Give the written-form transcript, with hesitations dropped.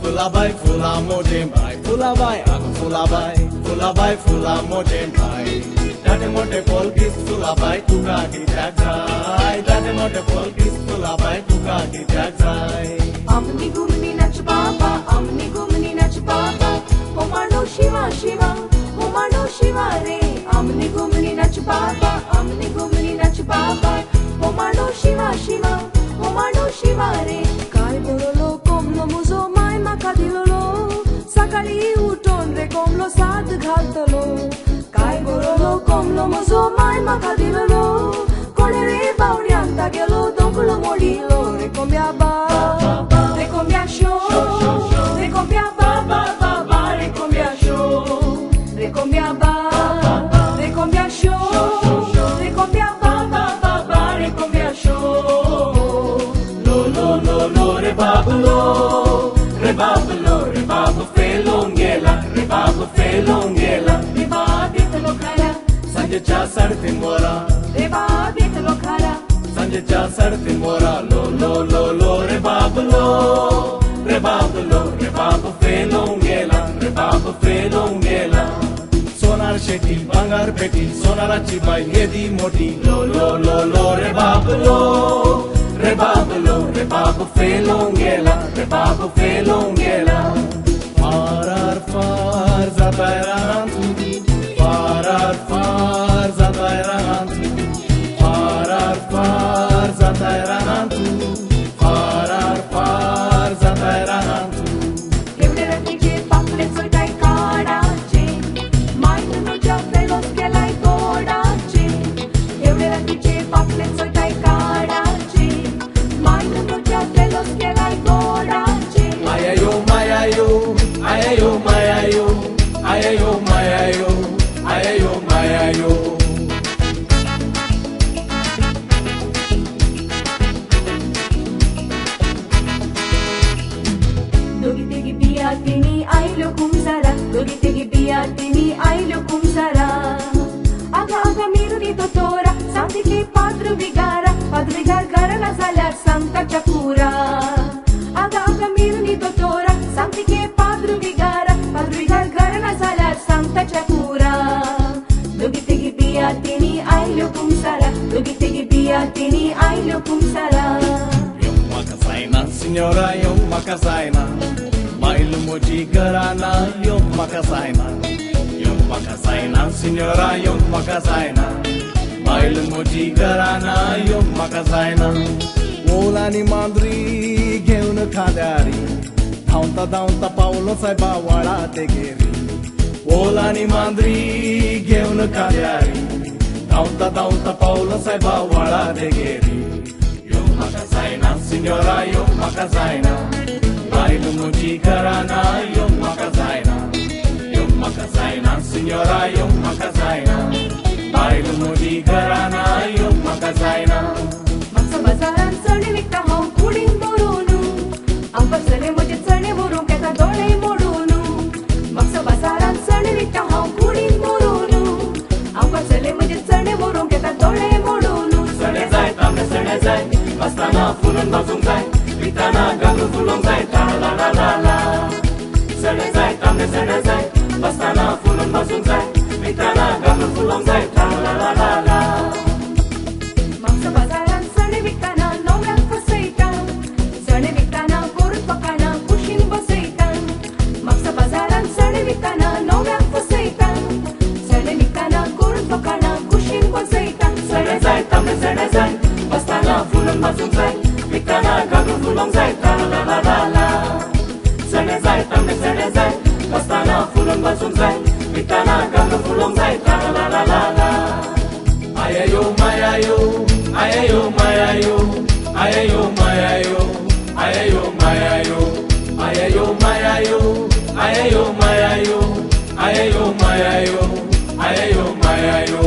Fulabai, fula modembai, fulabai, aku fulabai, fula modembai. Date mote polkis fulabai, tuka ki jagzai. Date mote polkis fulabai, tuka ki jagzai. Amni gumni nach baba, amni gumni nach baba. Homano Shiva Shiva, homano Shiva re. Amni gumni nach baba, amni gumni nach baba. Homano Shiva Shiva, homano Shiva re. Kai borolo komlo muzo mai makadilolo. Sakali uton re komlo sad ghaltalo. Kai borolo komlo muzo mai makadilolo. Kole re baurianta gelo donkulo modilo re kombia ba. Recombia show, recombia ba ba ba ba, recombia show, recombia ba, recombia show, recombia ba ba ba ba, recombia show. Lo, re babulo, re babulo, re babu felongela, re babu felongela. Reba bitlo khala, Sanje cha sarte mora, reba bitlo khala, sanje cha sarte mora. Lo, re babulo, re babu felongela, re babu felongela. Sonar sheti, bangar peti, sonarachi bai hedi moti. Lo, re babulo, re babu felongela, re babu felongela. Far zatairantu, far zatairantu, far zatairantu, far zatairantu. evde rakije pakle soitai kadache, mai nu ja pelos ke lai godache. Evde rakije pakle soitai kadache, mai nu ja pelos ke lai godache. Ayayo, mayayo, ayayo, mayayo, ayayo, mayayo, ayayo, mayayo. Dogi tegi biya tini ailo kumsara, dogi tegi biya tini ailo kumsara. Aga aga miru ni totora, santi ke padru vigara garana zalar santa chakura. Aga aga miru ni totora, santi ke padru vigara garana zalar santa chakura. Dogi tegi biya tini ailo kumsara, dogi tegi biya tini ailo kumsara. Yung makasaina, senhora, yung makasaina. Mailu moji garana, yung makasaina. Yung makasaina, senhora, yung makasaina. Mailu moji garana, yung makasaina. Ola ni mandri, घेऊन खाद्यारी. धावता धावता Paulo साहेबा वाडा ते गेरी. ओला ni mandri, घेऊन खाद्यारी. धावता धावता Paulo साहेबा वाडा ते गेरी. Yung makasaina, senhora, yung makasaina. Mailu moji garana, yung makasaina. Yung makasaina, senhora, yung makasaina. Mailu moji garana, yung makasaina. Maksa bazaran चढे विकता हांव कुडीन दवरूनु आमकां चले म्हजे चणे व्हरूंक येता दोळे मोडूनु म्हाका बाजारांत चणे विकता हांव कुडीन दवरूनु आमकां चले म्हजे चणे व्हरूंक येता दोळे मोडूनु चणे जाय तांबडे चणे जाय बसताना फुलून भाजूंक जाय विकताना घालून फुलोंक जाय ला ला ला ला चणे जाय तांबडे चणे जाय बसताना फुलून भाजूंक जाय विकताना घालून फुलोंक जाय ला ला ला ला म्हाका बाजारांत चणे विकताना नवऱ्याक फसयता चणे विकताना करून पकाना कुशीन बसयता म्हाका बाजारांत चणे विकताना नवऱ्याक फसयता चणे विकताना करून पकाना कुशीन बसयता चणे जाय तांबडे चणे जाय बसताना फुलून भाजूंक जाय विकताना घालून फुलोंक जाय ला ला ला ला चणे जाय तांबडे चणे जाय बसताना फुलून भाजूंक जाय विकताना घालून फुलोंक जाय ला ला ला ला Ayayo, mayayo, ayayo, mayayo, ayayo, mayayo, ayayo, mayayo, ayayo, mayayo, ayayo, mayayo, ayayo, mayayo, ayayo, mayayo.